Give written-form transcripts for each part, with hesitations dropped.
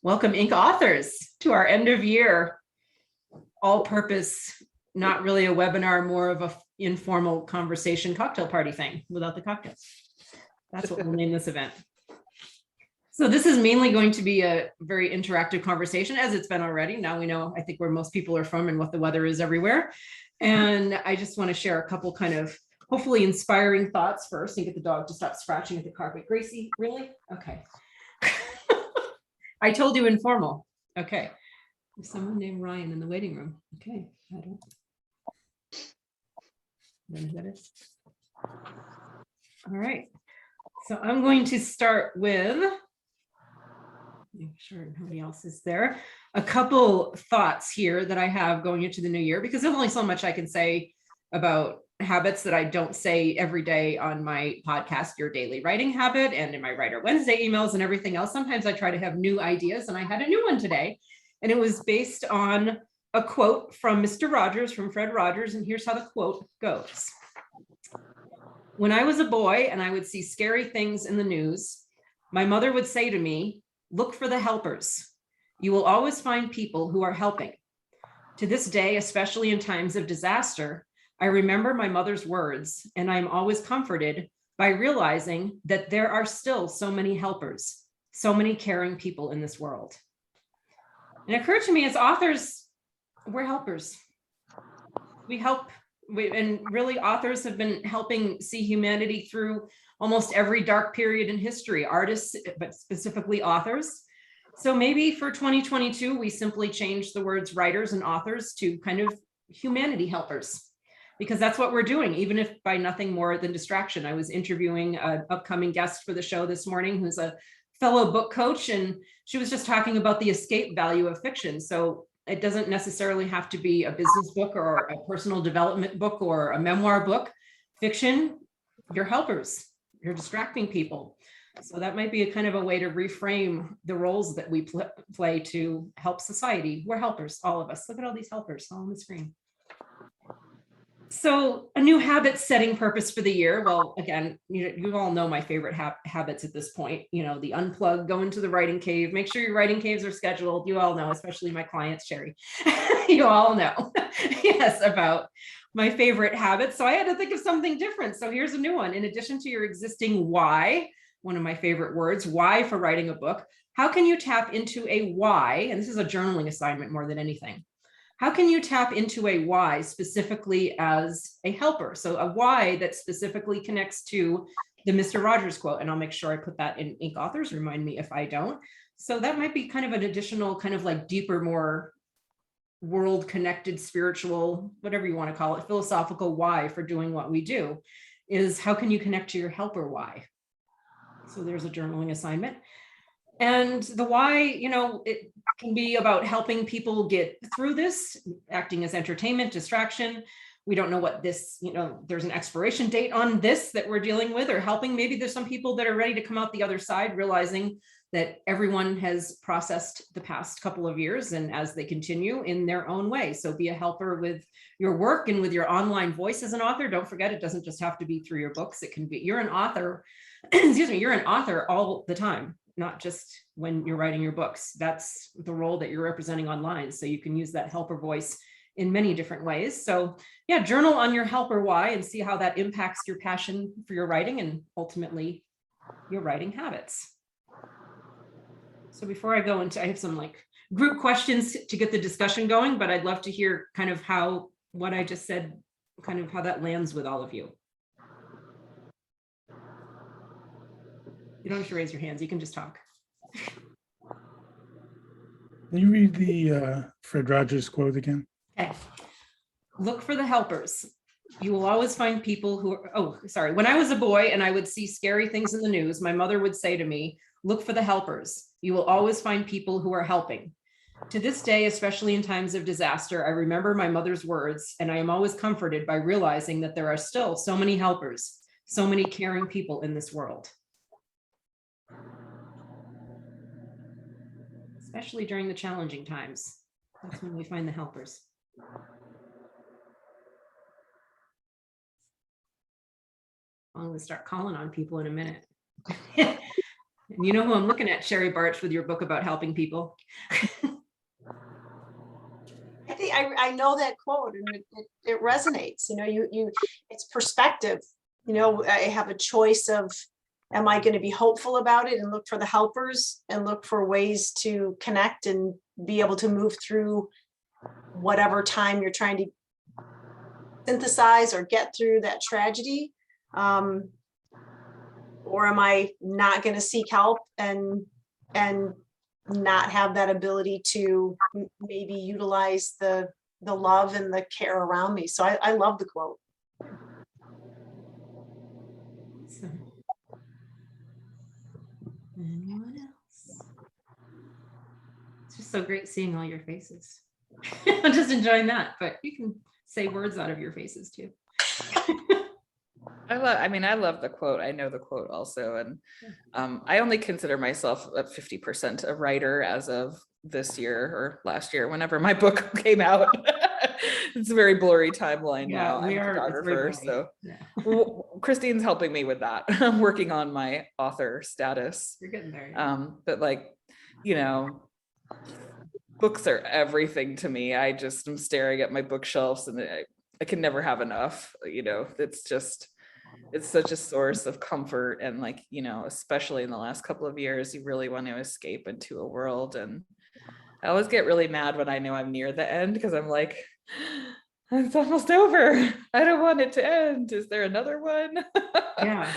Welcome, Inc. authors, to our end of year all-purpose, not really a webinar, more of a informal conversation cocktail party thing without the cocktails. That's what we'll name this event. So this is mainly going to be a very interactive conversation, as it's been already. Now we know, I think, where most people are from and what the weather is everywhere. And I just want to share a couple kind of hopefully inspiring thoughts first and get the dog to stop scratching at the carpet. Gracie, really? Okay. I told you informal. Okay. There's someone named Ryan in the waiting room. Okay. I don't. Then that is. All right. So I'm going to start with, make sure nobody else is there, a couple thoughts here that I have going into the new year, because there's only so much I can say about habits that I don't say every day on my podcast, Your Daily Writing Habit, and in my Writer Wednesday emails and everything else. Sometimes I try to have new ideas, and I had a new one today, and it was based on a quote from Mr. Rogers, from Fred Rogers, and here's how the quote goes. When I was a boy and I would see scary things in the news, my mother would say to me, "Look for the helpers. You will always find people who are helping." To this day, especially in times of disaster, I remember my mother's words, and I'm always comforted by realizing that there are still so many helpers, so many caring people in this world. And it occurred to me, as authors, we're helpers. We help, and really authors have been helping see humanity through almost every dark period in history, artists, but specifically authors. So maybe for 2022, we simply change the words writers and authors to kind of humanity helpers, because that's what we're doing, even if by nothing more than distraction. I was interviewing an upcoming guest for the show this morning, who's a fellow book coach, and she was just talking about the escape value of fiction. So it doesn't necessarily have to be a business book or a personal development book or a memoir book. Fiction, you're helpers, you're distracting people. So that might be a kind of a way to reframe the roles that we play to help society. We're helpers, all of us. Look at all these helpers all on the screen. So a new habit setting purpose for the year. Well, again, you all know my favorite habits at this point. You know, the unplug, go into the writing cave, make sure your writing caves are scheduled. You all know, especially my clients, Sherry. You all know, yes, about my favorite habits. So I had to think of something different. So here's a new one. In addition to your existing why, one of my favorite words, why for writing a book, how can you tap into a why? And this is a journaling assignment more than anything. How can you tap into a why specifically as a helper? So a why that specifically connects to the Mr. Rogers quote, and I'll make sure I put that in Inc. Authors, remind me if I don't. So that might be kind of an additional kind of like deeper, more world connected, spiritual, whatever you want to call it, philosophical why for doing what we do, is how can you connect to your helper why? So there's a journaling assignment. And the why, you know, it can be about helping people get through this, acting as entertainment, distraction. We don't know what this, you know, there's an expiration date on this that we're dealing with, or helping. Maybe there's some people that are ready to come out the other side, realizing that everyone has processed the past couple of years, and as they continue in their own way. So be a helper with your work and with your online voice as an author. Don't forget, it doesn't just have to be through your books. It can be, you're an author, excuse me, you're an author all the time, not just when you're writing your books. That's the role that you're representing online. So you can use that helper voice in many different ways. So yeah, journal on your helper why and see how that impacts your passion for your writing and ultimately your writing habits. So before I go into, I have some like group questions to get the discussion going, but I'd love to hear kind of how what I just said, kind of how that lands with all of you. You don't have to raise your hands, you can just talk. Can you read the Fred Rogers quote again? Okay. Look for the helpers. You will always find people who are, oh, sorry. When I was a boy and I would see scary things in the news, my mother would say to me, look for the helpers. You will always find people who are helping. To this day, especially in times of disaster, I remember my mother's words, and I am always comforted by realizing that there are still so many helpers, so many caring people in this world. Especially during the challenging times. That's when we find the helpers. I'm going to start calling on people in a minute. You know who I'm looking at, Sherry Barch, with your book about helping people. I think I know that quote, and it resonates. It's perspective. I have a choice of, am I going to be hopeful about it and look for the helpers and look for ways to connect and be able to move through whatever time you're trying to synthesize or get through that tragedy, or am I not going to seek help and not have that ability to maybe utilize the love and the care around me? So I love the quote. Awesome. Anyone else? It's just so great seeing all your faces. I'm just enjoying that, but you can say words out of your faces too. I love the quote. I know the quote also. And I only consider myself at 50% a writer as of this year or last year, whenever my book came out. It's a very blurry timeline now. I'm a photographer, so Christine's helping me with that. I'm working on my author status. You're getting there. But books are everything to me. I just am staring at my bookshelves and I can never have enough. It's such a source of comfort. And especially in the last couple of years, you really want to escape into a world. And I always get really mad when I know I'm near the end, because I'm like, it's almost over. I don't want it to end. Is there another one? Yeah.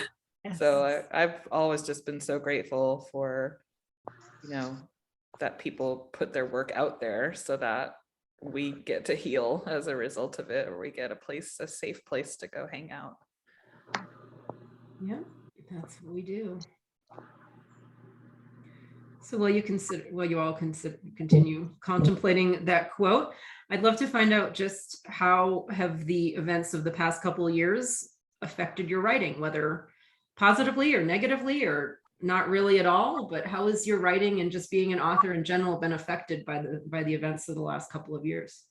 So I've always just been so grateful for, that people put their work out there so that we get to heal as a result of it, or we get a safe place to go hang out. Yeah, that's what we do. So while you all continue contemplating that quote, I'd love to find out just how have the events of the past couple of years affected your writing, whether positively or negatively or not really at all, but how has your writing and just being an author in general been affected by the events of the last couple of years?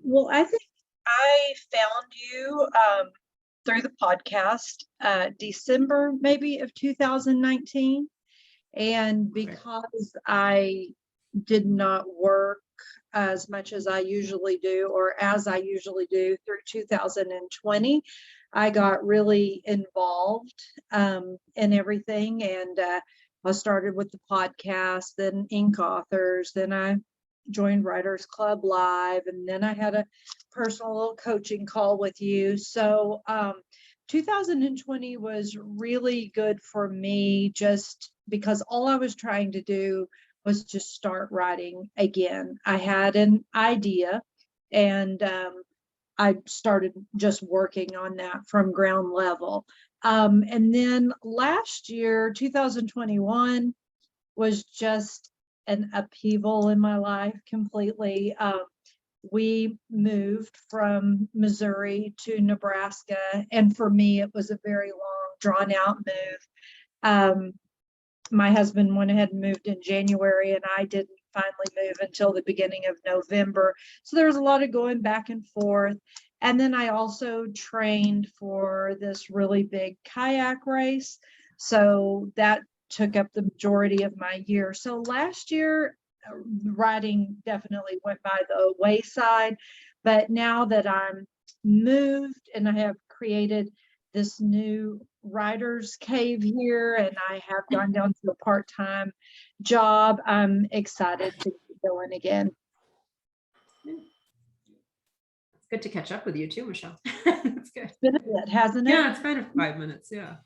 Well, I think I found you through the podcast, December maybe of 2019. And because I did not work as much as I usually do, or as I usually do through 2020, I got really involved in everything. And I started with the podcast, then Ink Authors, then I joined Writers Club Live, and then I had a personal little coaching call with you. So 2020 was really good for me, just because all I was trying to do was just start writing again. I had an idea, and I started just working on that from ground level. And then last year, 2021, was just an upheaval in my life completely. We moved from Missouri to Nebraska, and for me, it was a very long, drawn out move. My husband went ahead and moved in January, and I didn't finally move until the beginning of November. So there was a lot of going back and forth. And then I also trained for this really big kayak race. So that took up the majority of my year. So last year, writing definitely went by the wayside. But now that I'm moved and I have created this new writer's cave here, and I have gone down to a part-time job, I'm excited to get going again. It's good to catch up with you too, Michelle. That's good. It's been a bit, hasn't it? Yeah, it's been 5 minutes. Yeah.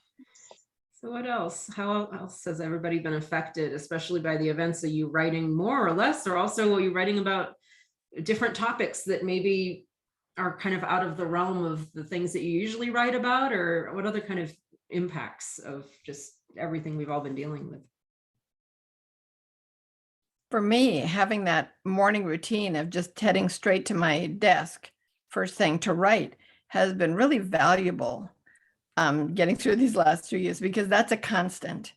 So what else? How else has everybody been affected, especially by the events? Are you writing more or less, or also are you writing about different topics that maybe are kind of out of the realm of the things that you usually write about, or what other kind of impacts of just everything we've all been dealing with? For me, having that morning routine of just heading straight to my desk first thing to write has been really valuable, getting through these last 2 years, because that's a constant.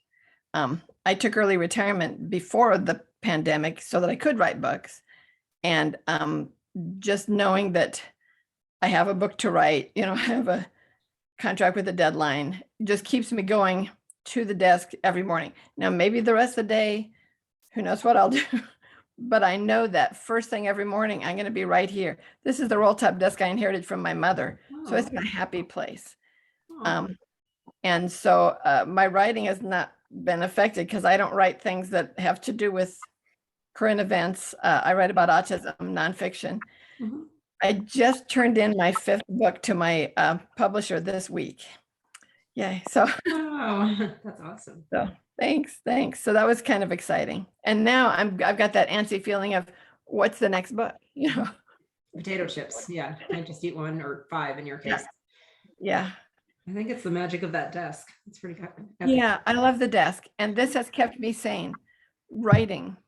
I took early retirement before the pandemic so that I could write books. And just knowing that I have a book to write, I have a contract with a deadline. It just keeps me going to the desk every morning. Now, maybe the rest of the day, who knows what I'll do. But I know that first thing every morning, I'm going to be right here. This is the roll top desk I inherited from my mother. So it's my happy place. And so my writing has not been affected because I don't write things that have to do with current events. I write about autism, nonfiction. Mhm. I just turned in my 5th book to my publisher this week. Yay. So Wow, that's awesome. thanks. So that was kind of exciting. And now I've got that antsy feeling of what's the next book, Potato chips. Yeah. Can't just eat 1 or 5 in your Yeah. case. Yeah. I think it's the magic of that desk. It's pretty good. Yeah, I love the desk. And this has kept me sane. Writing.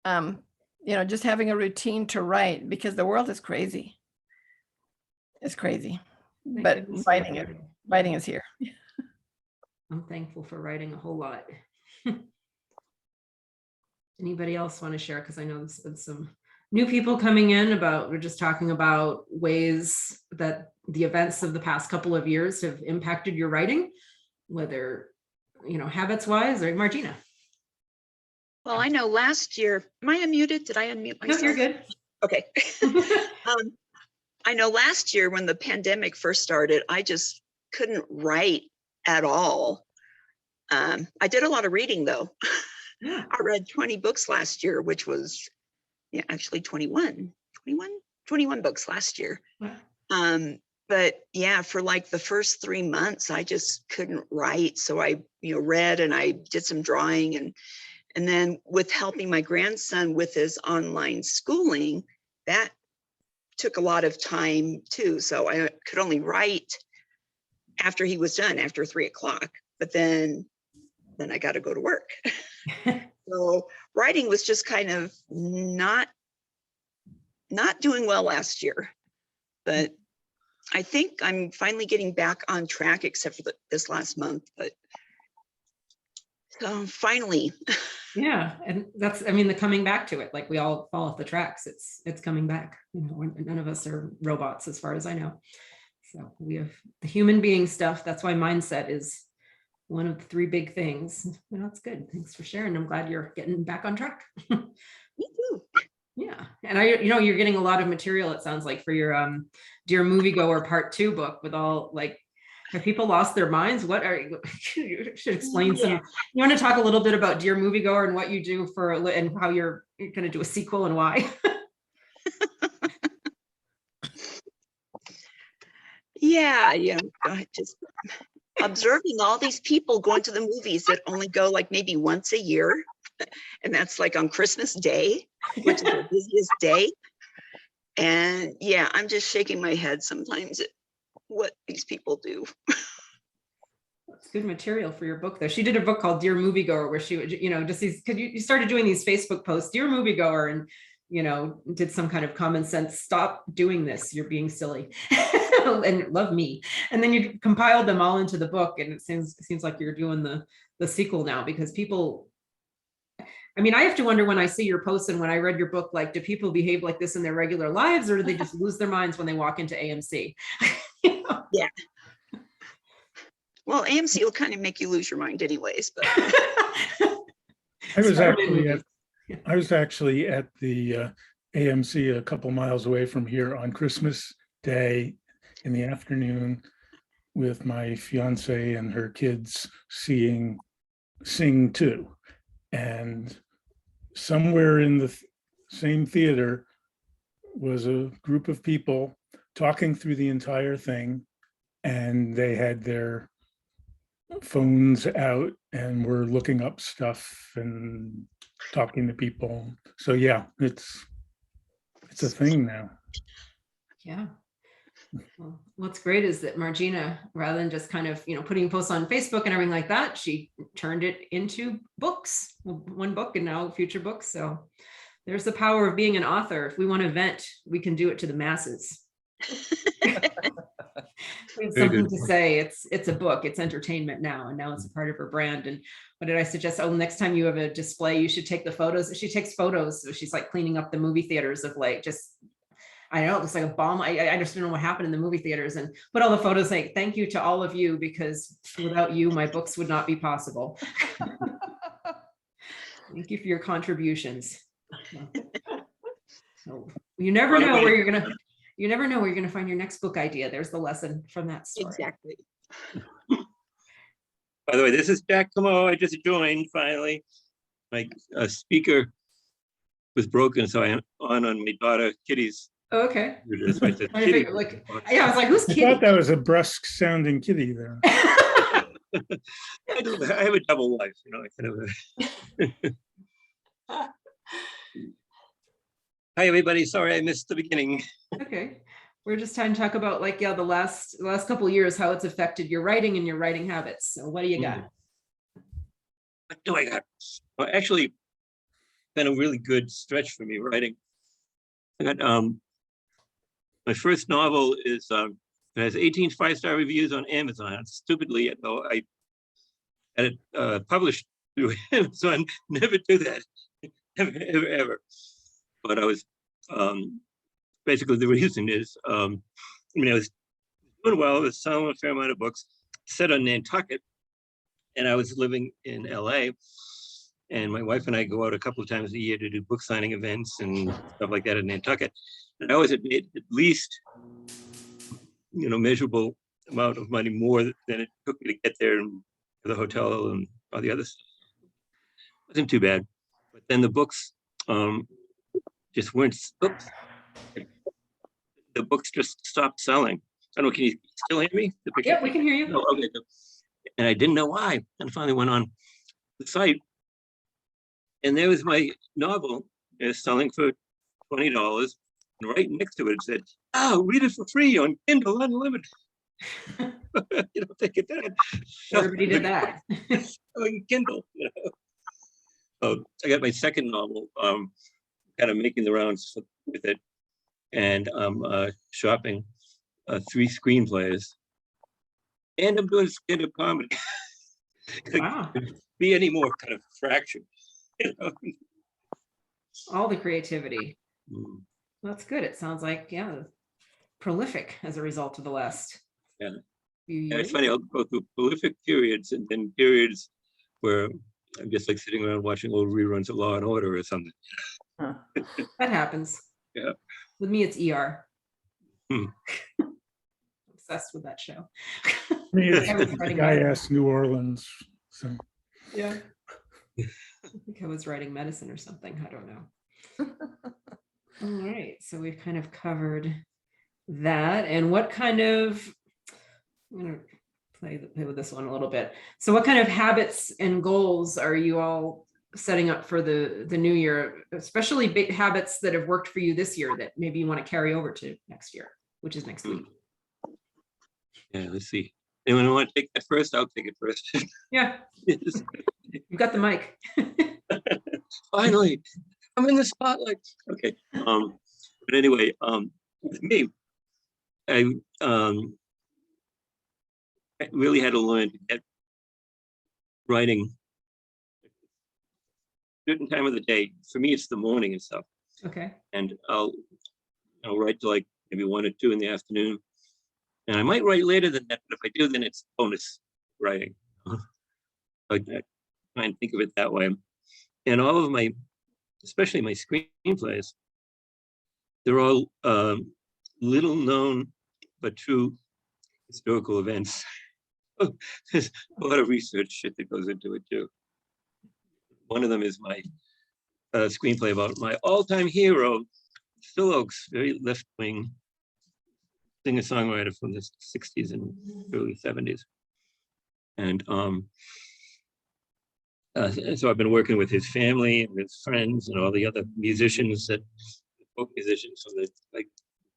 Just having a routine to write because the world is crazy. It's crazy. Thank But goodness for writing is here. I'm thankful for writing a whole lot. Anybody else want to share? Because I know there's been some new people coming in we're just talking about ways that the events of the past couple of years have impacted your writing, whether, habits wise, or Martina. Well, I know last year, am I unmuted? Did I unmute No, myself? you're good. Okay. I know last year when the pandemic first started, I just couldn't write at all. I did a lot of reading though. Yeah. I read 20 books last year, which was actually 21 books last year. Wow. But yeah, for like the first 3 months, I just couldn't write. So I, read and I did some drawing and then with helping my grandson with his online schooling, that took a lot of time too. So I could only write after he was done, after 3 o'clock, but then I got to go to work. So writing was just kind of not doing well last year, but I think I'm finally getting back on track except for this last month, but so finally. Yeah. And that's, the coming back to it, like we all fall off the tracks. It's coming back. None of us are robots as far as I know. So we have the human being stuff. That's why mindset is one of the 3 big things. That's good. Thanks for sharing. I'm glad you're getting back on track. Me too. Yeah. And you're getting a lot of material, it sounds like, for your Dear Moviegoer Part 2 book with all have people lost their minds? What are you should explain some, you want to talk a little bit about Dear Moviegoer and what you do and how you're going to do a sequel and why? Yeah, just observing all these people going to the movies that only go like maybe once a year. And that's like on Christmas Day, which is the busiest day. And yeah, I'm just shaking my head sometimes at what these people do. That's good material for your book, though. She did a book called Dear Moviegoer, where she would, just these, because you started doing these Facebook posts, Dear Moviegoer, and did some kind of common sense, stop doing this, you're being silly, and love me. And then you compiled them all into the book, and it seems like you're doing the sequel now, because people, I have to wonder when I see your posts and when I read your book, like, do people behave like this in their regular lives, or do they just lose their minds when they walk into AMC? Yeah. Well, AMC will kind of make you lose your mind anyways, but I was actually at the AMC a couple miles away from here on Christmas Day in the afternoon with my fiance and her kids seeing Sing 2. And somewhere in the same theater was a group of people talking through the entire thing, and they had their phones out and were looking up stuff and talking to people. So yeah, it's a thing now. Yeah. Well, what's great is that Margina, rather than just kind of, putting posts on Facebook and everything like that, she turned it into books, 1 book and now future books. So there's the power of being an author. If we want to vent, we can do it to the masses. We have something to say. It's a book, it's entertainment now, and now it's a part of her brand. And what did I suggest? Oh, next time you have a display, you should take the photos. She takes photos, so she's like cleaning up the movie theaters of I know it looks like a bomb. I just don't know what happened in the movie theaters, and put all the photos like, thank you to all of you, because without you, my books would not be possible. Thank you for your contributions. So you never know where you're gonna find your next book idea. There's the lesson from that story. Exactly. By the way, this is Jack Camo. I just joined finally. My speaker was broken, so I am on my daughter Kitty's. Okay. computer. So I said, Trying to "Kitty." figure, like, yeah, I was like, who's I Kitty? thought that was a brusque sounding kitty there. I have a double life, you know. I kind of. Hi, everybody. Sorry I missed the beginning. Okay, we're just trying to talk about, like, yeah, the last couple of years, how it's affected your writing and your writing habits. So what do you got? What do I got? Well, actually, been a really good stretch for me writing. I got my first novel is it has 18 5-star reviews on Amazon. Stupidly, though, I had it published through Amazon. Never do that, ever. But I was basically, the reason is I was doing well. I was selling a fair amount of books, set on Nantucket, and I was living in LA. And my wife and I go out a couple of times a year to do book signing events and stuff like that in Nantucket. And I always had made at least, measurable amount of money more than it took me to get there and to the hotel and all the other stuff. It wasn't too bad. But then the books just weren't. Oops. The books just stopped selling. I don't know. Can you still hear me? Yeah, we can hear you. No, okay. Good. And I didn't know why. And finally went on the site, and there was my novel selling for $20. And right next to it, it said, "Oh, read it for free on Kindle Unlimited." Think of that. Everybody did that. On Kindle. So I got my second novel, kind of making the rounds with it, and I'm shopping 3 screenplays, and I'm doing stand-up comedy. Wow. Be any more kind of fraction. All the creativity. Mm. That's good. It sounds like, yeah, prolific as a result of the last Yeah. few Yeah, years. it's funny. I'll go through prolific periods and then periods where I'm just like sitting around watching old reruns of Law and Order or something. That happens. Yeah. With me, it's ER. Hmm. Obsessed with that show. Me, it's I was writing guy medicine. asked New Orleans. So Yeah. I think I was writing medicine or something. I don't know. All right. So we've kind of covered that. And what kind of, I'm going to play with this one a little bit. So what kind of habits and goals are you all setting up for the new year, especially big habits that have worked for you this year that maybe you want to carry over to next year, which is next week? Yeah, let's see. Anyone want to take that first? I'll take it first. Yeah, Yes. you've got the mic. Finally, I'm in the spotlight. Okay. But anyway, with me, I really had to learn to get writing certain time of the day. For me, it's the morning and stuff. Okay. And I'll write till like maybe 1 or 2 in the afternoon. And I might write later than that, but if I do, then it's bonus writing. I try and think of it that way. And all of my, especially my screenplays, they're all little known but true historical events. There's a lot of research shit that goes into it too. One of them is my screenplay about my all-time hero, Phil Oakes, very left-wing singer-songwriter from the 60s and early 70s. And so I've been working with his family and his friends and all the other musicians, folk musicians from the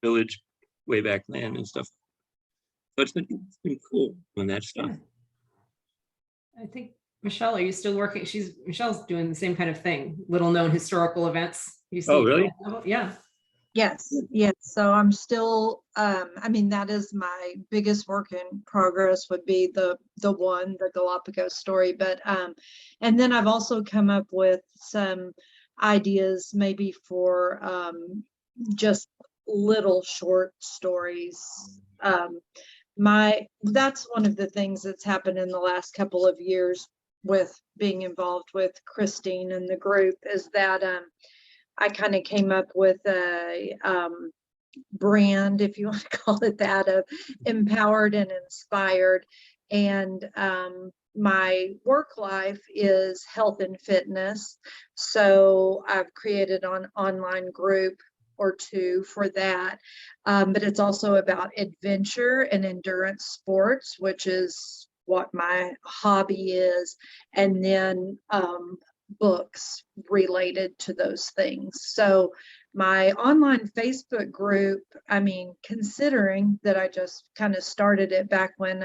village way back then and stuff. So it's been cool on that stuff. Yeah. I think, Michelle, are you still working? Michelle's doing the same kind of thing, little known historical events. You still really? Yeah. Yes, yes. So I'm still, that is my biggest work in progress would be the Galapagos story. But, and then I've also come up with some ideas maybe for just little short stories. That's one of the things that's happened in the last couple of years with being involved with Christine and the group is that I kind of came up with a brand, if you want to call it that, of empowered and inspired. And my work life is health and fitness. So I've created an online group or two for that. But it's also about adventure and endurance sports, which is what my hobby is. And then books related to those things. So my online Facebook group, I mean, considering that I just kind of started it back when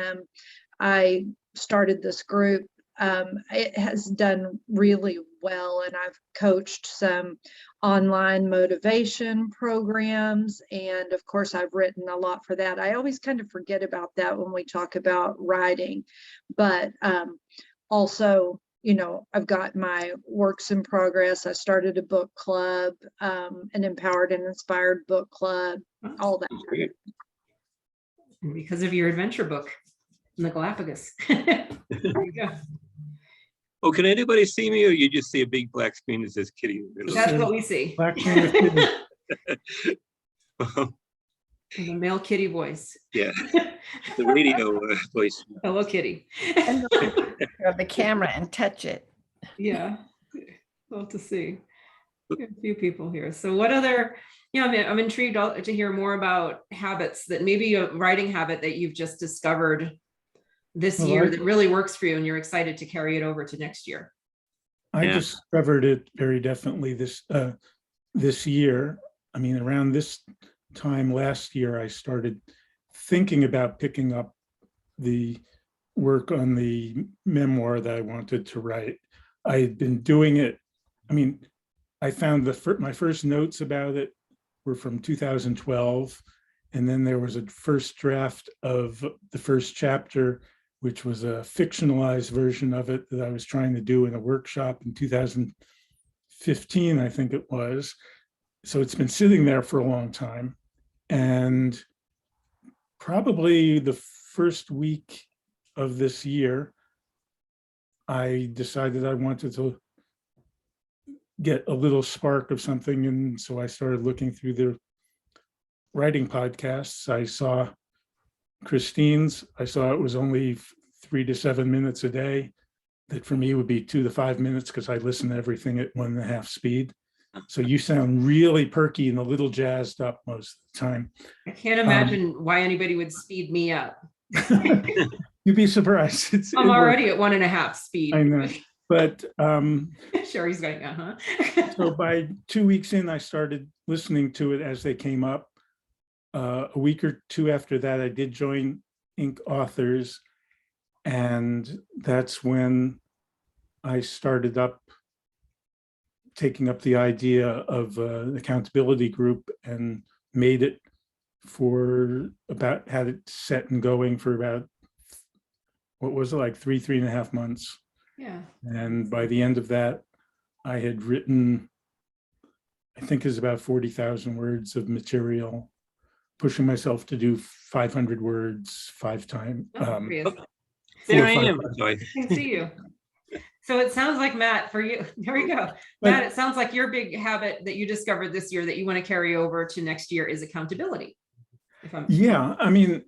I started this group, it has done really well. And I've coached some online motivation programs. And of course, I've written a lot for that. I always kind of forget about that when we talk about writing, but also, you know, I've got my works in progress. I started a book club, an empowered and inspired book club, all that. Great. Because of your adventure book in the Galapagos. There you go. Oh, can anybody see me, or you just see a big black screen that says Kitty? in the middle? That's what we see. Black man with kitty. And the male kitty voice. Yeah, the radio voice. Hello, kitty. And grab the camera and touch it. Yeah, well to see. We have a few people here. So what other, you know, I'm intrigued to hear more about habits that maybe a writing habit that you've just discovered this Well, year I- that really works for you and you're excited to carry it over to next year. I Yeah. discovered it very definitely this year. I mean, around this time last year, I started thinking about picking up the work on the memoir that I wanted to write. I had been doing it. I mean, I found my first notes about it were from 2012. And then there was a first draft of the first chapter, which was a fictionalized version of it that I was trying to do in a workshop in 2015, I think it was. So it's been sitting there for a long time. And probably the first week of this year, I decided I wanted to get a little spark of something. And so I started looking through the writing podcasts. I saw Christine's. I saw it was only 3 to 7 minutes a day. That for me would be 2 to 5 minutes because I listen to everything at 1.5 speed. So you sound really perky and a little jazzed up most of the time. I can't imagine why anybody would speed me up. You'd be surprised. It I'm works. already at 1.5 speed. I know. But Sherry's going, uh-huh. so by 2 weeks in, I started listening to it as they came up. A week or two after that, I did join Inc. Authors. And that's when I started taking up the idea of an accountability group and made it had it set and going for about, what was it, like 3.5 months. Yeah. And by the end of that, I had written, I think it's about 40,000 words of material, pushing myself to do 500 words 5 times. Oh, there he is. There I 4 or 5 am. Sorry. I can see you. So it sounds like, Matt, for you, there we go. Matt, it sounds like your big habit that you discovered this year that you want to carry over to next year is accountability. Yeah, I mean,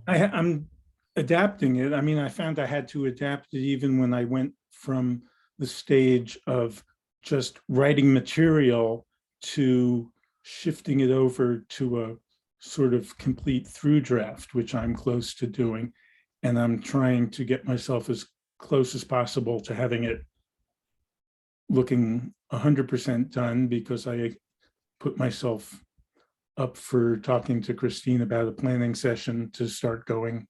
I'm adapting it. I mean, I found I had to adapt it even when I went from the stage of just writing material to shifting it over to a sort of complete through draft, which I'm close to doing. And I'm trying to get myself as close as possible to having it looking 100% done, because I put myself up for talking to Christine about a planning session to start doing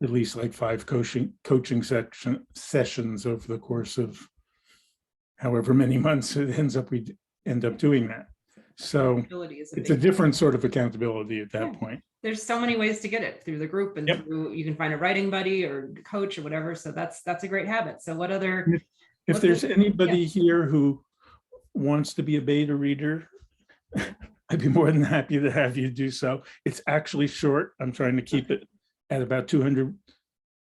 at least like 5 coaching sessions over the course of however many months it ends up, we end up doing that. So Accountability is it's a big- different sort of accountability at that Yeah. point. There's so many ways to get it through the group and Yep. through, you can find a writing buddy or coach or whatever. So that's a great habit. So what other, If What there's was- anybody here who wants to be a beta reader, I'd be more than happy to have you do so. It's actually short. I'm trying to keep it at about 200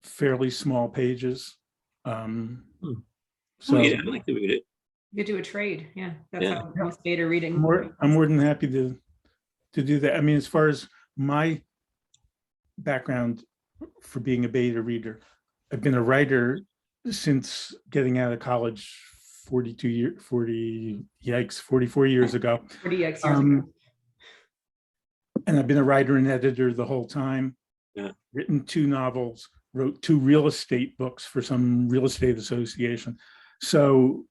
fairly small pages. So Oh, yeah, I'd like to read it. You could do a trade. Yeah, that's Yeah. how most beta reading. I'm more than happy to do that. I mean, as far as my background for being a beta reader, I've been a writer since getting out of college 44 years ago. 40 years Um, ago. And I've been a writer and editor the whole time. Yeah. Written 2 novels, wrote 2 real estate books for some real estate association. So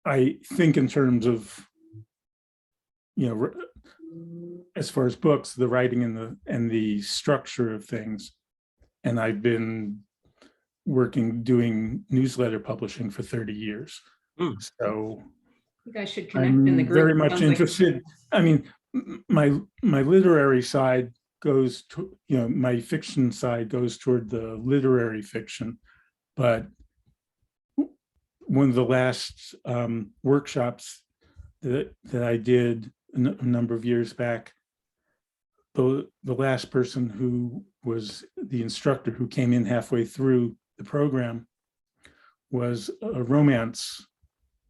I think in terms of, as far as books, the writing and the structure of things. And I've been doing newsletter publishing for 30 years. So You guys should connect in the I'm group. very much Sounds like- interested. I mean, my literary side goes to, my fiction side goes toward the literary fiction, but one of the last workshops that I did a number of years back, the last person who was the instructor who came in halfway through the program was a romance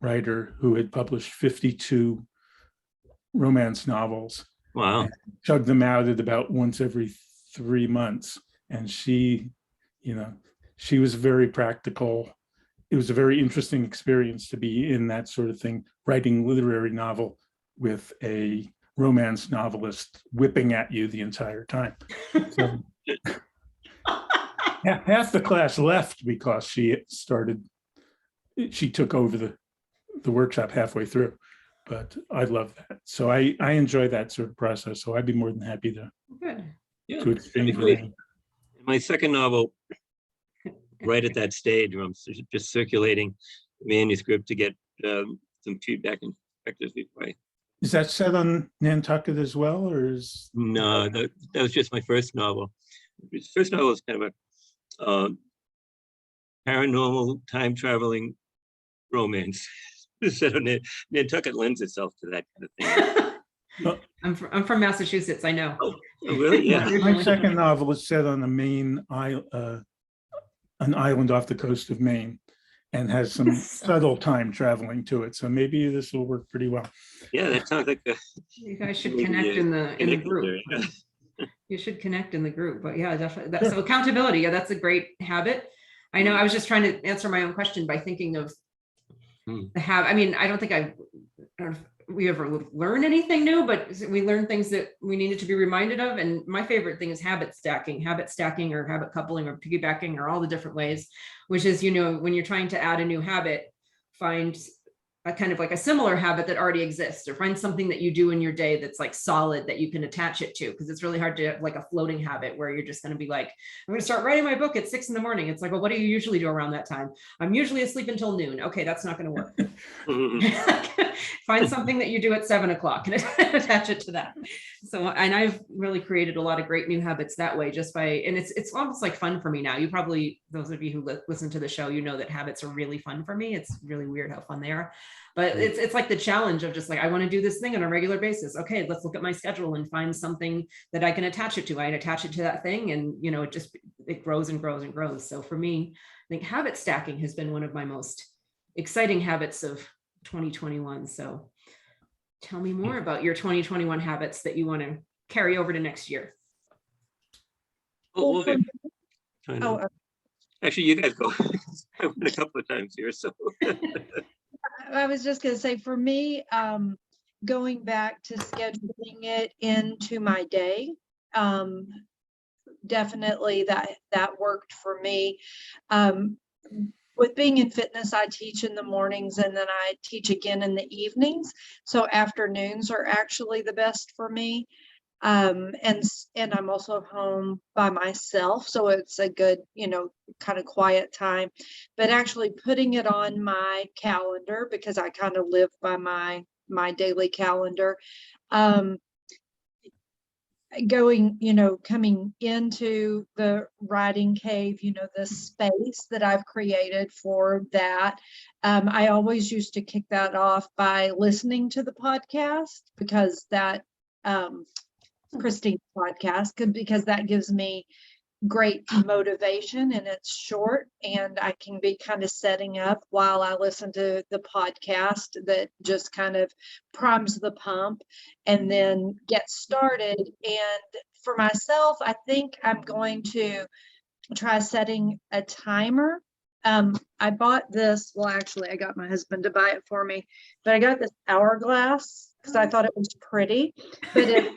writer who had published 52 romance novels, Wow. chugged them out at about once every 3 months. And she was very practical. It was a very interesting experience to be in that sort of thing, writing literary novel with a romance novelist whipping at you the entire time. So, half the class left because she took over the workshop halfway through, but I love that. So I enjoy that sort of process. So I'd be more than happy to Good. Yeah. to exchange with great. any. My second novel, right at that stage where I'm just circulating the manuscript to get some feedback and perspectives before I. Is that set on Nantucket as well, or is? No, that was just my first novel. His first novel was kind of a paranormal time traveling romance. So Nantucket lends itself to that kind of thing. I'm from Massachusetts. I know. Oh, really? Yeah. My second novel is set on the Maine an island off the coast of Maine, and has some subtle time traveling to it. So maybe this will work pretty well. Yeah, that sounds like a. You guys should Maybe, connect in the connect group. there, yeah. You should connect in the group, but yeah, definitely. Sure. So accountability, yeah, that's a great habit. I know I was just trying to answer my own question by thinking of the habit. I mean, I don't think we ever learn anything new, but we learn things that we needed to be reminded of. And my favorite thing is habit stacking or habit coupling or piggybacking or all the different ways, which is, when you're trying to add a new habit, find a kind of like a similar habit that already exists, or find something that you do in your day that's like solid that you can attach it to. Because it's really hard to have like a floating habit where you're just going to be like, I'm going to start writing my book at 6 a.m. It's like, well, what do you usually do around that time? I'm usually asleep until noon. Okay, that's not going to work. Find something that you do at 7 o'clock and attach it to that. So, and I've really created a lot of great new habits that way, just by, and it's almost like fun for me now. You probably, those of you who listen to the show, that habits are really fun for me. It's really weird how fun they are. But it's like the challenge of just like, I want to do this thing on a regular basis. Okay, let's look at my schedule and find something that I can attach it to. I attach it to that thing, and it grows and grows and grows. So for me, I think habit stacking has been one of my most exciting habits of 2021. So tell me more about your 2021 habits that you want to carry over to next year. Oh, Well, well, actually, you guys go. I went a couple of times here, so. I was just going to say, for me, going back to scheduling it into my day, definitely that worked for me. With being in fitness, I teach in the mornings and then I teach again in the evenings. So afternoons are actually the best for me. And I'm also home by myself, so it's a good, kind of quiet time. But actually putting it on my calendar, because I kind of live by my daily calendar, going, coming into the writing cave, this space that I've created for that. I always used to kick that off by listening to the podcast, because that Christine's podcast, because that gives me great motivation, and it's short, and I can be kind of setting up while I listen to the podcast that just kind of primes the pump and then get started. And for myself, I think I'm going to try setting a timer. I bought this, well, actually I got my husband to buy it for me, but I got this hourglass because I thought it was pretty, but it's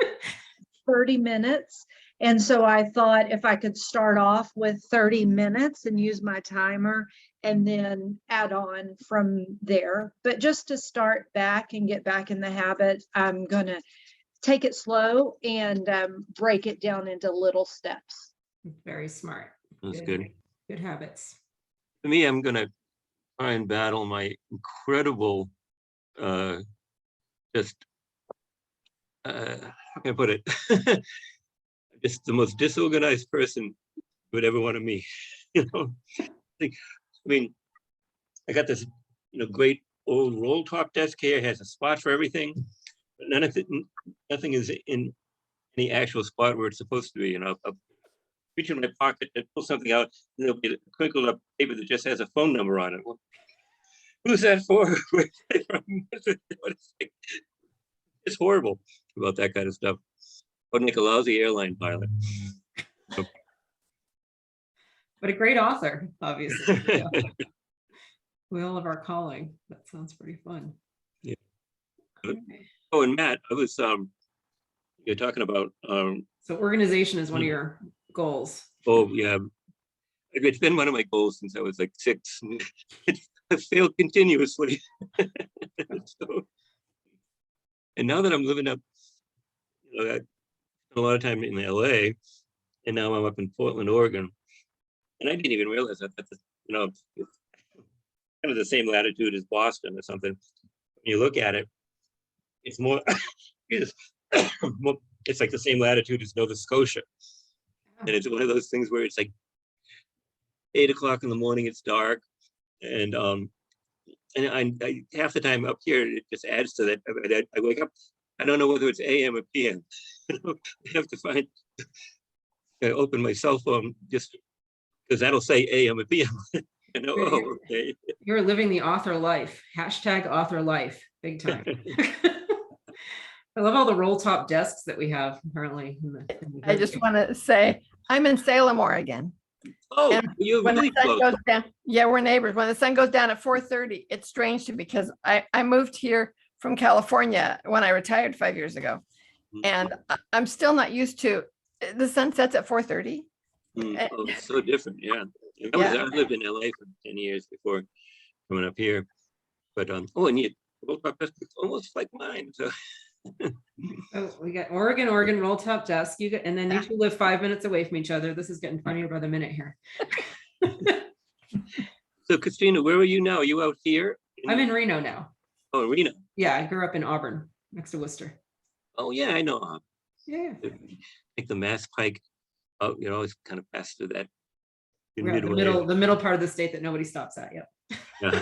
30 minutes. And so I thought if I could start off with 30 minutes and use my timer and then add on from there. But just to start back and get back in the habit, I'm going to take it slow and break it down into little steps. Very smart. That's good. Good habits. For me, I'm gonna try and battle my incredible, how can I put it? Just the most disorganized person you would ever want to meet. I mean, I got this, great old roll top desk here. It has a spot for everything, but nothing is in any actual spot where it's supposed to be. I'll reach in my pocket and pull something out, and there'll be a crinkled up paper that just has a phone number on it. Well, who's that for? Where's it from? It's horrible about that kind of stuff. I'd make a lousy airline pilot. But a great author, obviously. Yeah. We all have our calling. That sounds pretty fun. Yeah. Okay. Oh, and Matt, I was you're talking about So organization is one of your goals. oh yeah. It's been one of my goals since I was like 6. I failed continuously. So, and now that I'm living up, I spent a lot of time in LA, and now I'm up in Portland, Oregon. And I didn't even realize that that's, it's kind of the same latitude as Boston or something. When you look at it, it's more, it's like the same latitude as Nova Scotia. And it's one of those things where it's like 8 o'clock in the morning, it's dark. And I half the time up here, it just adds to that. I wake up, I don't know whether it's AM or PM. I have to I open my cell phone just because that'll say AM or PM. Oh, okay. You're living the author life. Hashtag author life. Big time. I love all the roll top desks that we have apparently. I just want to say, I'm in Salem, Oregon. Oh, And you're when really the sun close. goes down, yeah, we're neighbors. When the sun goes down at 4:30, it's strange to me because I moved here from California when I retired 5 years ago. And I'm still not used to, the sun sets at 4:30. Oh, it's so different, yeah. I lived in LA for 10 years before coming up here. But oh, and it's almost like mine. So Oh, we got Oregon roll top desk. And then you two live 5 minutes away from each other. This is getting funnier by the minute here. So Christina, where are you now? Are you out here? I'm in Reno now. Oh, Reno. Yeah, I grew up in Auburn, next to Worcester. Oh yeah, I know. Yeah. Like the Mass Pike. Oh, always kind of pass through that. We're at the middle part of the state that nobody stops at. Yep. Yeah.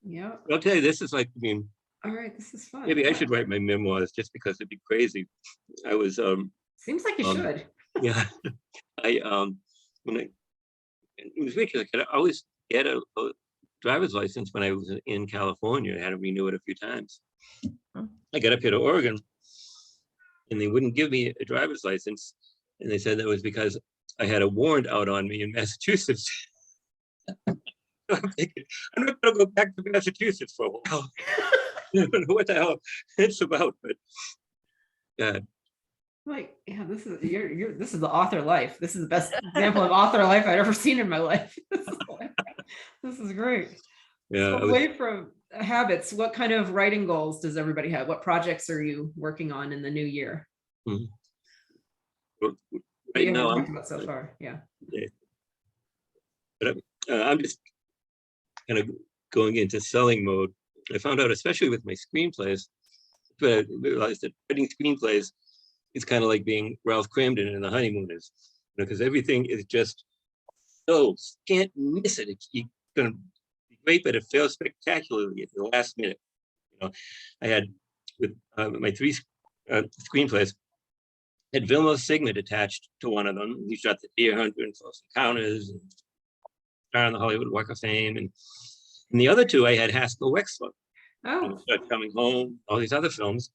Yeah. I'll tell you, this is like, All right, this is fun. maybe I should write my memoirs just because it'd be crazy. I was Seems like you should. yeah. It was weird because I always get a driver's license when I was in California. I had to renew it a few times. I got up here to Oregon and they wouldn't give me a driver's license. And they said that was because I had a warrant out on me in Massachusetts. I'm thinking, I'm not going to go back to Massachusetts for a while. I don't know what the hell it's about, but God. Like, yeah, this is the author life. This is the best example of author life I've ever seen in my life. This is great. Yeah. So away from habits, what kind of writing goals does everybody have? What projects are you working on in the new year? Right now, talked about so far. Yeah. But I'm just kind of going into selling mode. I found out, especially with my screenplays, but I realized that writing screenplays it's kind of like being Ralph Cramden in The Honeymooners, because everything is just so can't miss it. It's going to be great, but it fails spectacularly at the last minute. I had with my three screenplays, had Vilmos Sigmund attached to one of them. He shot The Deer Hunter and Close Encounters, and Star on the Hollywood Walk of Fame, and the other two I had Haskell Wexler. Oh, Coming Home, all these other films.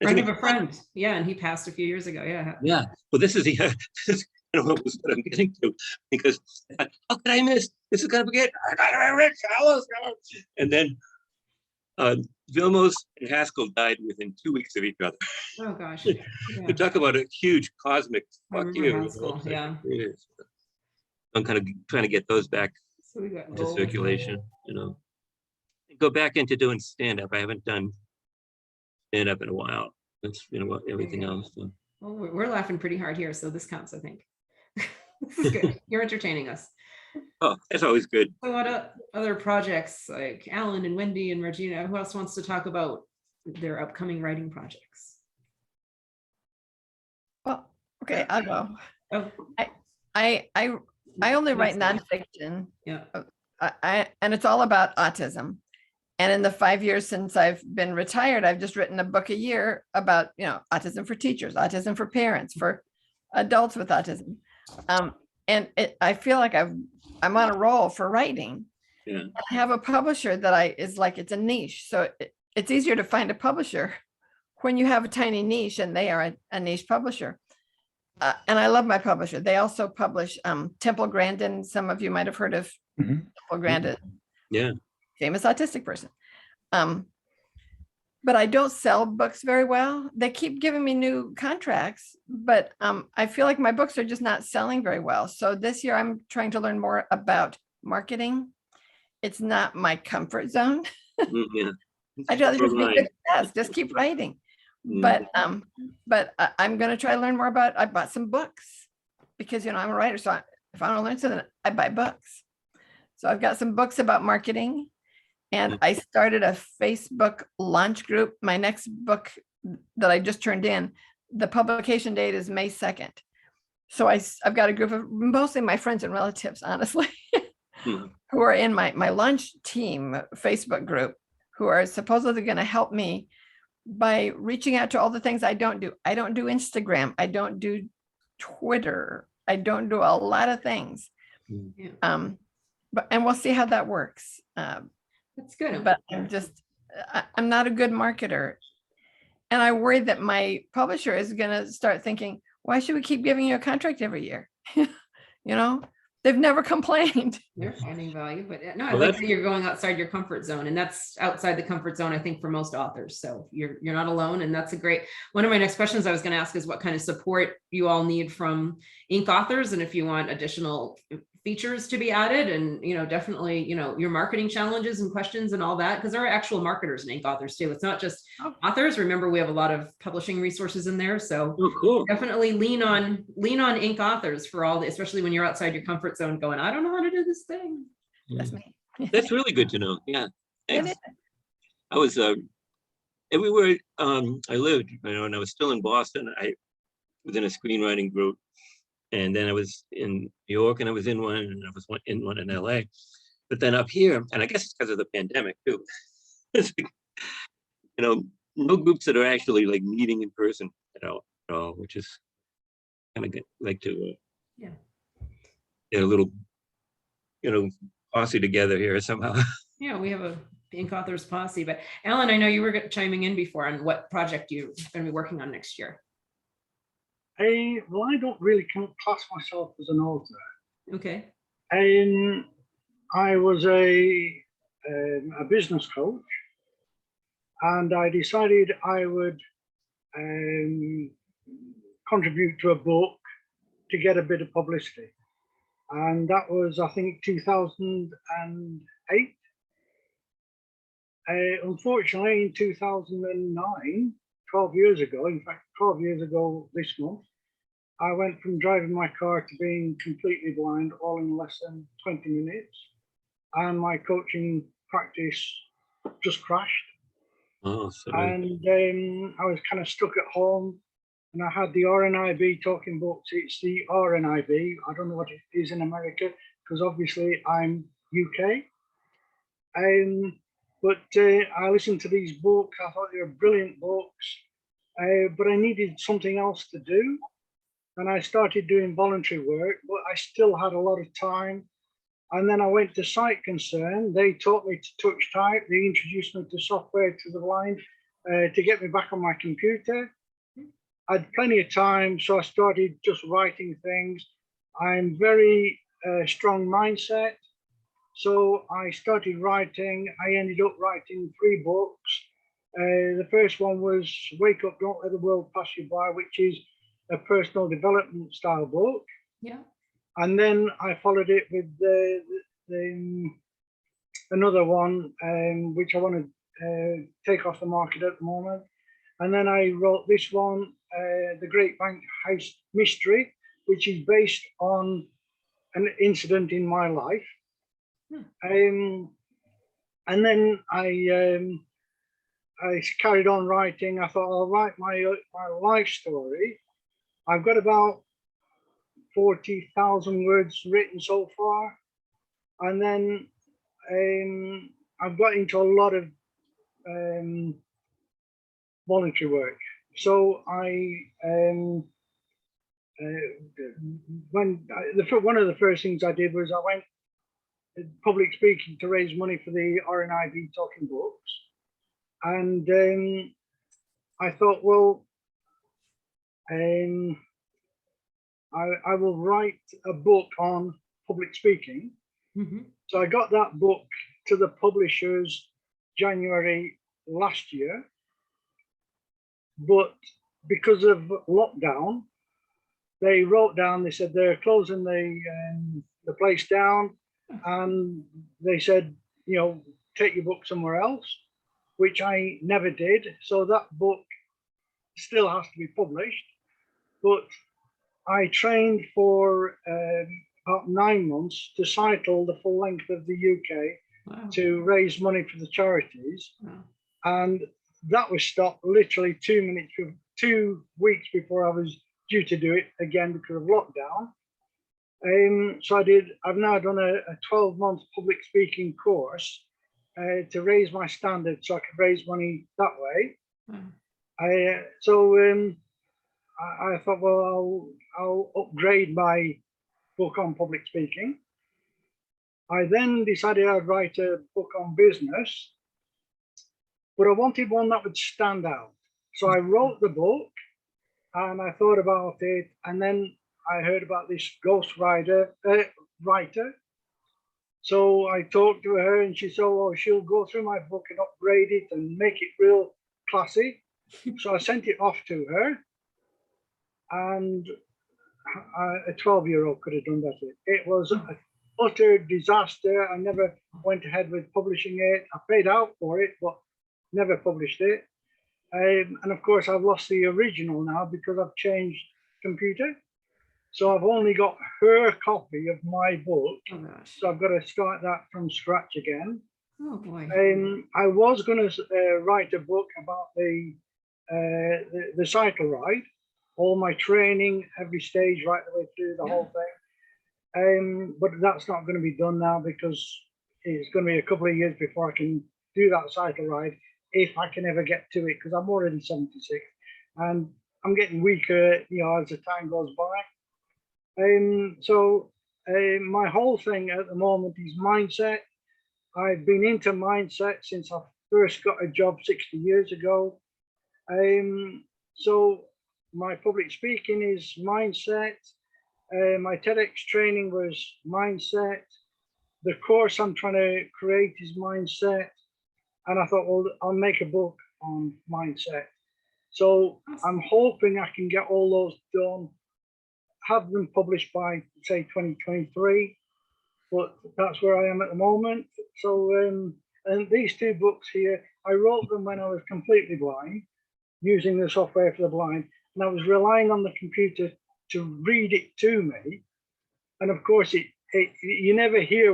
friend of a friend. Yeah, and he passed a few years ago. Yeah. Yeah, well, this is this is kind of what I'm getting to, because how could I miss? This is gonna forget. I gotta Rich Hallows. And then Vilmos and Haskell died within 2 weeks of each other. Oh gosh. You Yeah. talk about a huge cosmic I fuck remember you. Haskell, yeah. It is. I'm kind of trying to get those back So we got into gold. circulation, Go back into doing stand-up. I haven't done stand-up in a while. That's everything else. So. Well, we're laughing pretty hard here, so this counts, I think. This is good. You're entertaining us. Oh, that's always good. So what other projects like Alan and Wendy and Regina, who else wants to talk about their upcoming writing projects? Well, okay, I'll go. Oh, I only write That's nonfiction. yeah. And it's all about autism. And in the 5 years since I've been retired, I've just written a book a year about, autism for teachers, autism for parents, for adults with autism. I feel like I'm on a roll for writing. Yeah. I have a publisher that it's a niche. So it's easier to find a publisher when you have a tiny niche and they are a niche publisher. And I love my publisher. They also publish Temple Grandin. Some of you might have heard of Mhm. Temple Grandin. Yeah. Famous autistic person. But I don't sell books very well. They keep giving me new contracts, but I feel like my books are just not selling very well. So this year I'm trying to learn more about marketing. It's not my comfort zone. Yeah. I'd rather just be Right. good at this, just keep writing. But I'm going to try to learn more about. I bought some books because I'm a writer, so if I want to learn something, I buy books. So I've got some books about marketing, and I started a Facebook launch group. My next book that I just turned in, the publication date is May 2nd. So I've got a group of mostly my friends and relatives, honestly, Mhm. who are in my launch team Facebook group, who are supposedly going to help me by reaching out to all the things I don't do. I don't do Instagram. I don't do Twitter. I don't do a lot of things. Yeah. And we'll see how that works. That's good. But I'm not a good marketer. And I worry that my publisher is going to start thinking, why should we keep giving you a contract every year? They've never complained. They're finding value, but no, I Well, like that's- that you're going outside your comfort zone, and that's outside the comfort zone, I think, for most authors. So you're not alone, and that's a great. One of my next questions I was going to ask is what kind of support you all need from Inc. authors, and if you want additional features to be added, and definitely your marketing challenges and questions and all that, because there are actual marketers and Inc. authors too. It's not just authors. Remember, we have a lot of publishing resources in there, so Oh, cool. definitely lean on Inc. authors for all the, especially when you're outside your comfort zone going, I don't know how to do this thing. That's me. That's really good to know. Yeah. It Thanks. is. I was everywhere I lived, and I was still in Boston. I was in a screenwriting group, and then I was in New York, and I was in one, and I was in one in LA. But then up here, and I guess it's because of the pandemic too. It's like, no groups that are actually like meeting in person at all, which is kind of like to Yeah. get a little, posse together here somehow. Yeah, we have a Inc. authors posse, but Alan, I know you were chiming in before on what project you're going to be working on next year. Well, I don't really class myself as an author. Okay. I was a business coach, and I decided I would contribute to a book to get a bit of publicity. And that was, I think, 2008. Unfortunately, in 2009, 12 years ago, in fact, 12 years ago this month, I went from driving my car to being completely blind all in less than 20 minutes. And my coaching practice just crashed. Oh, sorry. And I was kind of stuck at home and I had the RNIB talking books. It's the RNIB. I don't know what it is in America because obviously I'm UK. But I listened to these books. I thought they were brilliant books, but I needed something else to do. And I started doing voluntary work, but I still had a lot of time. And then I went to Sight Concern. They taught me to touch type. They introduced me to software to the blind to get me back on my computer. I had plenty of time, so I started just writing things. I'm very strong mindset. So I started writing. I ended up writing 3 books. The first one was Wake Up, Don't Let the World Pass You By, which is a personal development style book. Yeah. And then I followed it with another one, which I want to take off the market at the moment. And then I wrote this one, The Great Bank Heist Mystery, which is based on an incident in my life. And then I carried on writing. I thought I'll write my life story. I've got about 40,000 words written so far, and then I've got into a lot of voluntary work. So one of the first things I did was I went public speaking to raise money for the RNIB talking books, and I thought, well, I will write a book on public speaking. So I got that book to the publishers January last year, but because of lockdown, they wrote down, they said they're closing the place down, and they said, you know, take your book somewhere else, which I never did. So that book still has to be published, but I trained for about 9 months to cycle the full length of the UK to raise money for the charities. And that was stopped literally 2 weeks before I was due to do it again because of lockdown. So I've now done a 12-month public speaking course to raise my standards so I can raise money that way. I thought, well, I'll upgrade my book on public speaking. I then decided I'd write a book on business, but I wanted one that would stand out. So I wrote the book and I thought about it, and then I heard about this ghost writer. So I talked to her and she said, oh, she'll go through my book and upgrade it and make it real classy. So I sent it off to her, and a 12-year-old could have done better. It was an utter disaster. I never went ahead with publishing it. I paid out for it, but never published it. And of course, I've lost the original now because I've changed computer. So I've only got her copy of my book. Oh gosh. So I've got to start that from scratch again. Oh boy. I was going to write a book about the cycle ride, all my training, every stage right the way through the whole thing. But that's not going to be done now because it's going to be a couple of years before I can do that cycle ride, if I can ever get to it, because I'm already 76 and I'm getting weaker, you know, as the time goes by. My whole thing at the moment is mindset. I've been into mindset since I first got a job 60 years ago. So my public speaking is mindset. My TEDx training was mindset. The course I'm trying to create is mindset. And I thought, well, I'll make a book on mindset. So I'm hoping I can get all those done, have them published by, say, 2023. But that's where I am at the moment. So, and these 2 books here, I wrote them when I was completely blind, using the software for the blind. And I was relying on the computer to read it to me. And of course, you never hear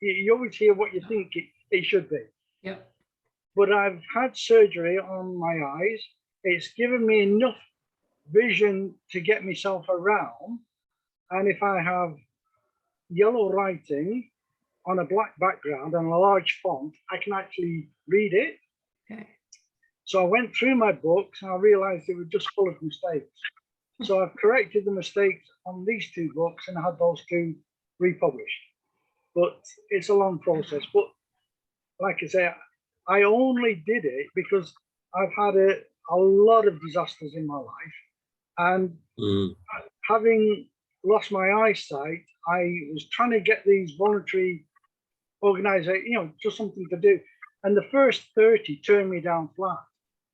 you always hear what you think it should be. Yep. But I've had surgery on my eyes, it's given me enough vision to get myself around. And if I have yellow writing on a black background and a large font, I can actually read it. Okay. So I went through my books and I realized they were just full of mistakes. So I've corrected the mistakes on these 2 books and I had those 2 republished. But it's a long process. But like I say, I only did it because I've had a lot of disasters in my life. And having lost my eyesight, I was trying to get these voluntary organizations, just something to do. And the first 30 turned me down flat.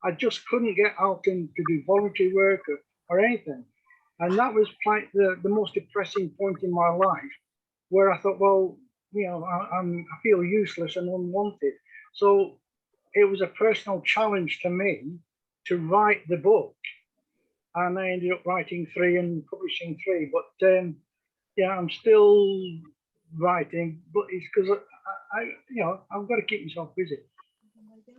I just couldn't get out to do voluntary work or anything. And that was like the most depressing point in my life, where I thought, well, I feel useless and unwanted. So it was a personal challenge to me to write the book. And I ended up writing 3 and publishing 3. But yeah, I'm still writing, but it's because I've got to keep myself busy.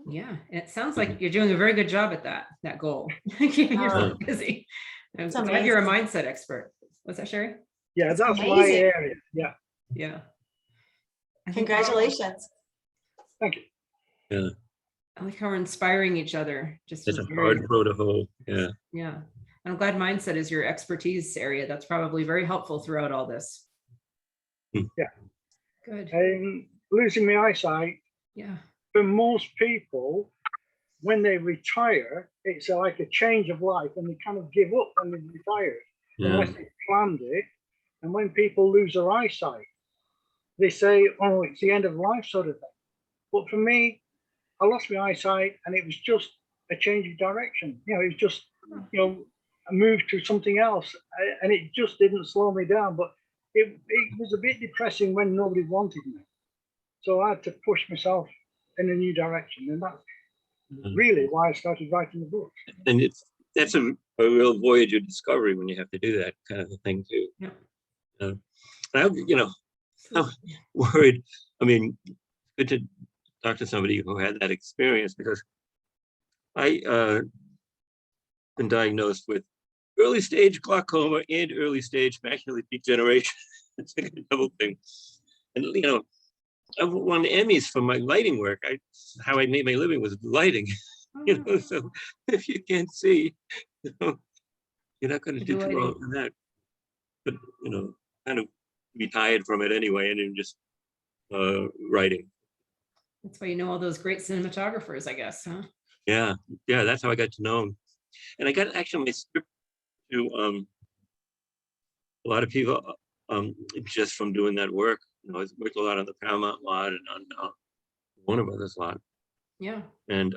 Yeah, it sounds like you're doing a very good job at that goal, keeping yourself busy. I'm It's glad you're a amazing. mindset expert. What's that, Sherry? Yeah, that's my amazing. area. Yeah, Yeah. I think Congratulations. thank you. I like how we're inspiring each other. Just It's a with hard very- road to hoe. Yeah. Yeah. I'm glad mindset is your expertise area. That's probably very helpful throughout all this. Yeah. Good. Losing my eyesight, Yeah. for most people, when they retire, it's like a change of life and they kind of give up when they retire, unless they planned it. And when people lose their eyesight, they say, oh, it's the end of life sort of thing. But for me, I lost my eyesight and it was just a change of direction. It was just, I moved to something else and it just didn't slow me down. But it was a bit depressing when nobody wanted me. So I had to push myself in a new direction. And that's really why I started writing the book. And that's a real voyage of discovery when you have to do that kind of a thing too. Yeah. I'm worried. I mean, good to talk to somebody who had that experience, because I been diagnosed with early stage glaucoma and early stage macular degeneration. It's like a double thing. And I've won Emmys for my lighting work. How I made my living was lighting. So if you can't see, you're not going to do too well in that. But kind of retired from it anyway, and then just writing. That's why you know all those great cinematographers, I guess, huh? Yeah, that's how I got to know him. And I got actually my script to a lot of people just from doing that work. I worked a lot on the Paramount lot and on Warner Brothers lot. Yeah. And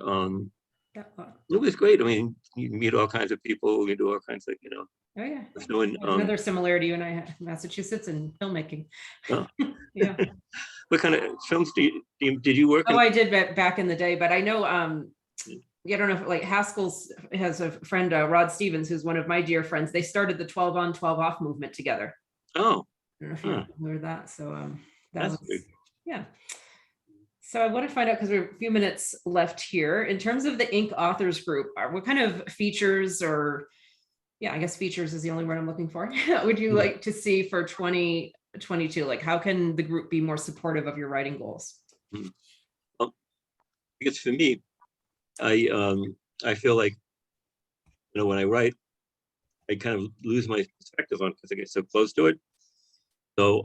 Yeah. it was great. I mean, you meet all kinds of people, you do all kinds of, Oh yeah. doing Another similarity you and I have, Massachusetts and filmmaking. Oh. Yeah. What kind of films did you work Oh, in? I did back in the day, but I know I don't know if like Haskell's has a friend, Rod Stevens, who's one of my dear friends. They started the 12 on 12 off movement together. Oh, I don't know if you heard that. So that That's was good. yeah. So I want to find out, because we have a few minutes left here, in terms of the Inc. authors group, what kind of features, or I guess features is the only word I'm looking for, would you like to see for 2022? Like, how can the group be more supportive of your writing goals? Because for me, I feel like when I write, I kind of lose my perspective on it because I get so close to it. So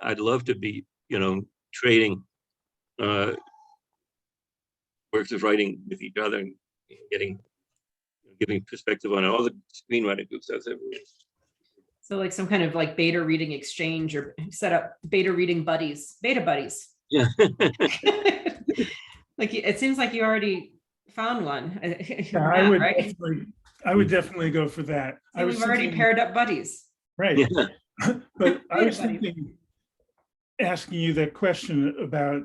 I'd love to be trading works of writing with each other and giving perspective on all the screenwriting groups out there. So like some kind of like beta reading exchange, or set up beta reading buddies, beta buddies. Yeah. Like it seems like you already found one. I would right? definitely go for that. So we've already paired up buddies. Right. Yeah. But I was Buddy. thinking, asking you that question about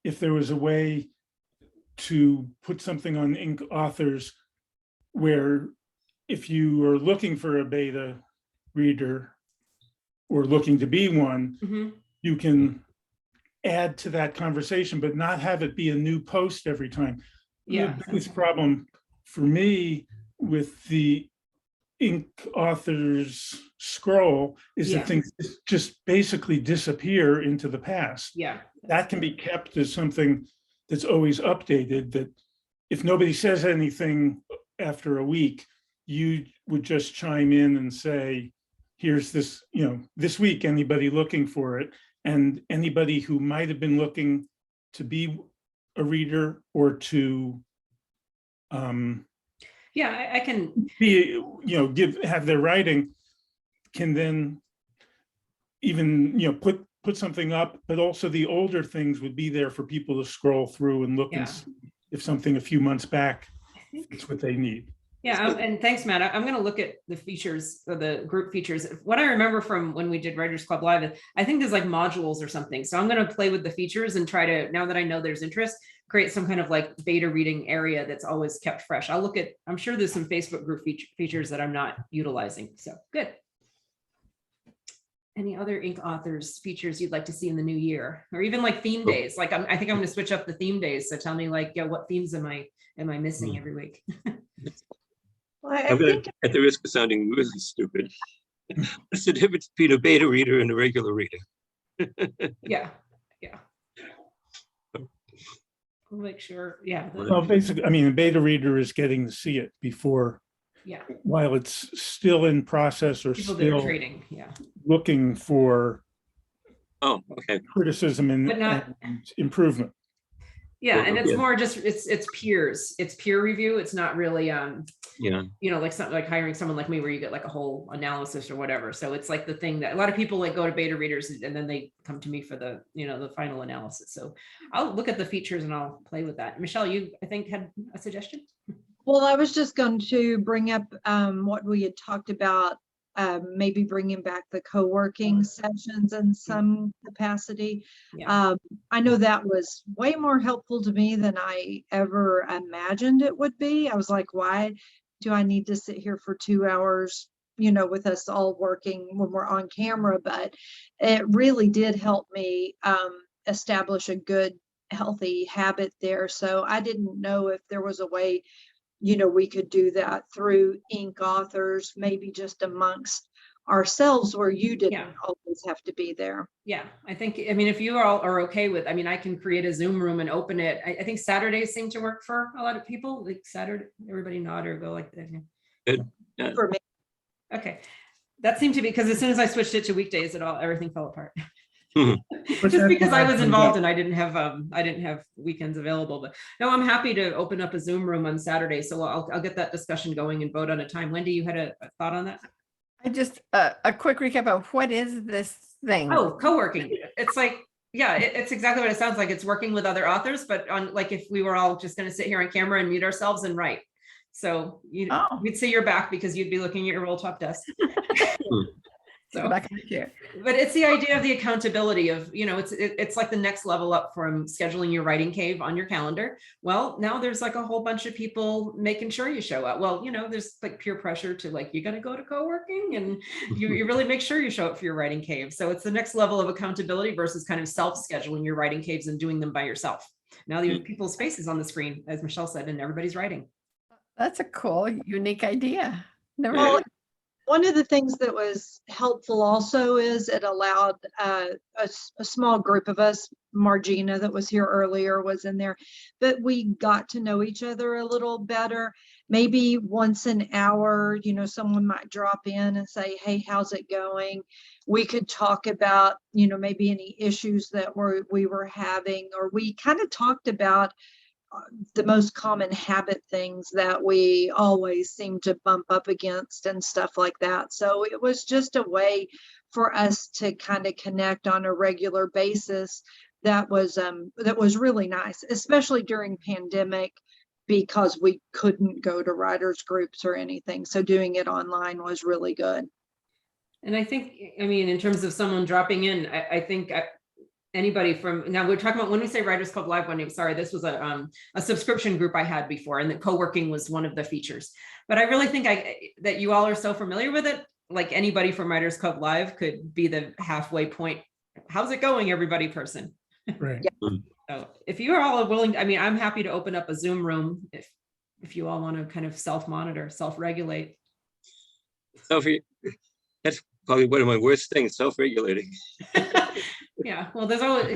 if there was a way to put something on Inc. authors where if you are looking for a beta reader or looking to be one, Mhm. you can add to that conversation, but not have it be a new post every time. Yeah. The biggest problem for me, with the ink author's scroll, is Yeah. that things just basically disappear into the past. Yeah. That can be kept as something that's always updated, that if nobody says anything after a week, you would just chime in and say, here's this, this week, anybody looking for it? And anybody who might have been looking to be a reader or to Yeah, I can, be, have their writing, can then even, put something up, but also the older things would be there for people to scroll through and look Yeah. and see if something a few months back, I think, it's what they need. yeah, and thanks, Matt. I'm going to look at the features or the group features. What I remember from when we did Writers Club Live, I think there's like modules or something. So I'm going to play with the features and try to, now that I know there's interest, create some kind of like beta reading area that's always kept fresh. I'll look at, I'm sure there's some Facebook group features that I'm not utilizing. So good. Any other ink authors features you'd like to see in the new year, or even like theme days? Like I think I'm going to switch up the theme days. So tell me, like, yeah, what themes am I missing every week? Well, I I'm gonna, think at the risk of sounding really stupid, what's the difference between a beta reader and a regular reader? Yeah. We'll make sure. Yeah. Well, basically, I mean, a beta reader is getting to see it before, Yeah. while it's still in process or People that are still trading. Yeah. looking for Oh, okay. criticism But not- and improvement. Yeah. And it's Yeah. more just, it's peers, it's peer review. It's not really, Yeah. like something like hiring someone like me where you get like a whole analysis or whatever. So it's like the thing that a lot of people like go to beta readers and then they come to me for the, the final analysis. So I'll look at the features and I'll play with that. Michelle, you, I think, had a suggestion? Well, I was just going to bring up what we had talked about, maybe bringing back the co-working sessions in some capacity. Yeah. I know that was way more helpful to me than I ever imagined it would be. I was like, why do I need to sit here for 2 hours, with us all working when we're on camera? But it really did help me establish a good, healthy habit there. So I didn't know if there was a way we could do that through ink authors, maybe just amongst ourselves where you didn't Yeah. always have to be there. Yeah, I think, if you all are okay with, I can create a Zoom room and open it. I think Saturdays seem to work for a lot of people, like Saturday, everybody nod or go like that. Yeah. For me, Okay. That seemed to be, because as soon as I switched it to weekdays, everything fell apart. But Just that's because why I was think involved that- and I didn't have weekends available, but no, I'm happy to open up a Zoom room on Saturday. So I'll get that discussion going and vote on a time. Wendy, you had a thought on that? I just, a quick recap of what is this thing? Oh, co-working. It's like, yeah, it's exactly what it sounds like. It's working with other authors, but on like if we were all just going to sit here on camera and mute ourselves and write. So Oh. we'd see your back because you'd be looking at your roll-top desk. So, Back in the chair. but it's the idea of the accountability of, it's like the next level up from scheduling your writing cave on your calendar. Well, now there's like a whole bunch of people making sure you show up. Well, there's like peer pressure to like, you're going to go to co-working and you really make sure you show up for your writing cave. So it's the next level of accountability versus kind of self-scheduling your writing caves and doing them by yourself. Now you have people's faces on the screen, as Michelle said, and everybody's writing. That's a cool, unique idea. Never Well, heard of one of the things that was helpful also is it allowed a small group of us, Margina that was here earlier was in there, that we got to know each other a little better. Maybe once an hour, someone might drop in and say, hey, how's it going? We could talk about, maybe any issues that we were having, or we kind of talked about the most common habit things that we always seem to bump up against and stuff like that. So it was just a way for us to kind of connect on a regular basis. That was really nice, especially during pandemic, because we couldn't go to writers groups or anything. So doing it online was really good. And I think, in terms of someone dropping in, I think anybody from, now we're talking about when we say Writers Club Live, Wendy, sorry, this was a subscription group I had before, and the co-working was one of the features. But I really think that you all are so familiar with it, like anybody from Writers Club Live could be the halfway point. How's it going, everybody person? Right. So if you are all willing, I'm happy to open up a Zoom room if if you all want to kind of self-monitor, self-regulate. That's probably one of my worst things, self-regulating. Yeah, well, there's always,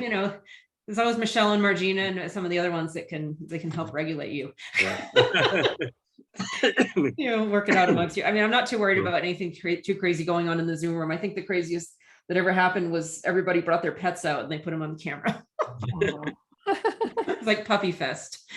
there's always Michelle and Margina and some of the other ones that can help regulate you. Work it out amongst you. I mean, I'm not too worried about anything too crazy going on in the Zoom room. I think the craziest that ever happened was everybody brought their pets out and they put them on the camera. It's like puppy fest.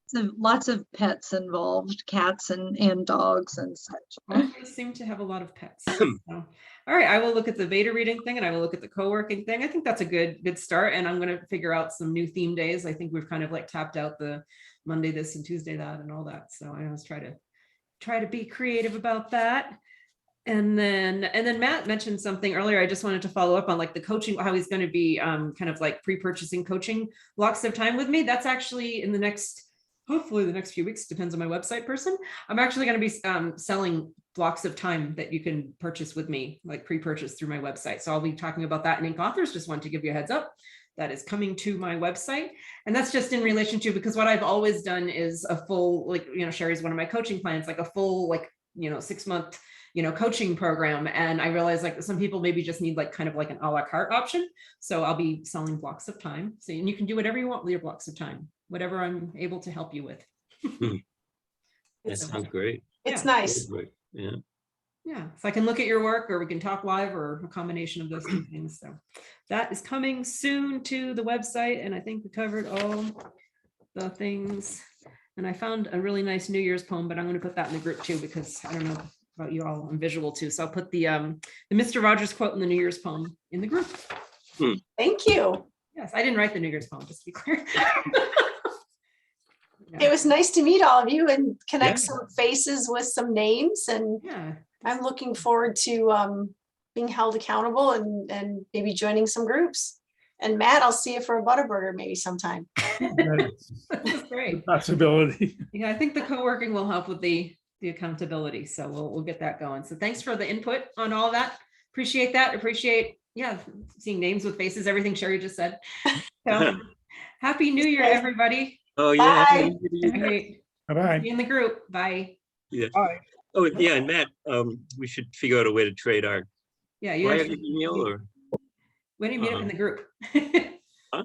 So lots of pets involved, cats and dogs and such. Well, they seem to have a lot of pets. So, all right, I will look at the beta reading thing and I will look at the co-working thing. I think that's a good start. And I'm going to figure out some new theme days. I think we've kind of like tapped out the Monday this and Tuesday that and all that. So I always try to be creative about that. And then Matt mentioned something earlier. I just wanted to follow up on like the coaching, how he's going to be kind of like pre-purchasing coaching blocks of time with me. That's actually in hopefully the next few weeks, depends on my website person. I'm actually going to be selling blocks of time that you can purchase with me, like pre-purchase through my website. So I'll be talking about that in Ink Authors. Just want to give you a heads up. That is coming to my website. And that's just in relation to, because what I've always done is a full, like, Sherry's one of my coaching clients, like a full, 6-month, coaching program. And I realize like some people maybe just need like kind of like an a la carte option. So I'll be selling blocks of time. So, and you can do whatever you want with your blocks of time, whatever I'm able to help you with. That sounds great. It's nice. Yeah. Yeah, so I can look at your work or we can talk live or a combination of those two things. So that is coming soon to the website. And I think we covered all the things. And I found a really nice New Year's poem, but I'm going to put that in the group too, because I don't know about you all, I'm visual too. So I'll put the Mr. Rogers quote in the New Year's poem in the group. Thank you. Yes, I didn't write the New Year's poem, just to be clear. It was nice to meet all of you and connect some faces with some names. And Yeah. I'm looking forward to being held accountable and maybe joining some groups. And Matt, I'll see you for a Butterburger maybe sometime. That's great. Possibility. Yeah, I think the co-working will help with the accountability. So we'll get that going. So thanks for the input on all that. Appreciate that. Appreciate, seeing names with faces, everything Sherry just said. So happy New Year, everybody. Oh, yeah. Bye. All right. Bye-bye. Be in the group. Bye. Yeah. Bye. Oh, yeah, and Matt, we should figure out a way to trade our, Yeah, do you I have have your email or? when do you meet up in the group? Huh?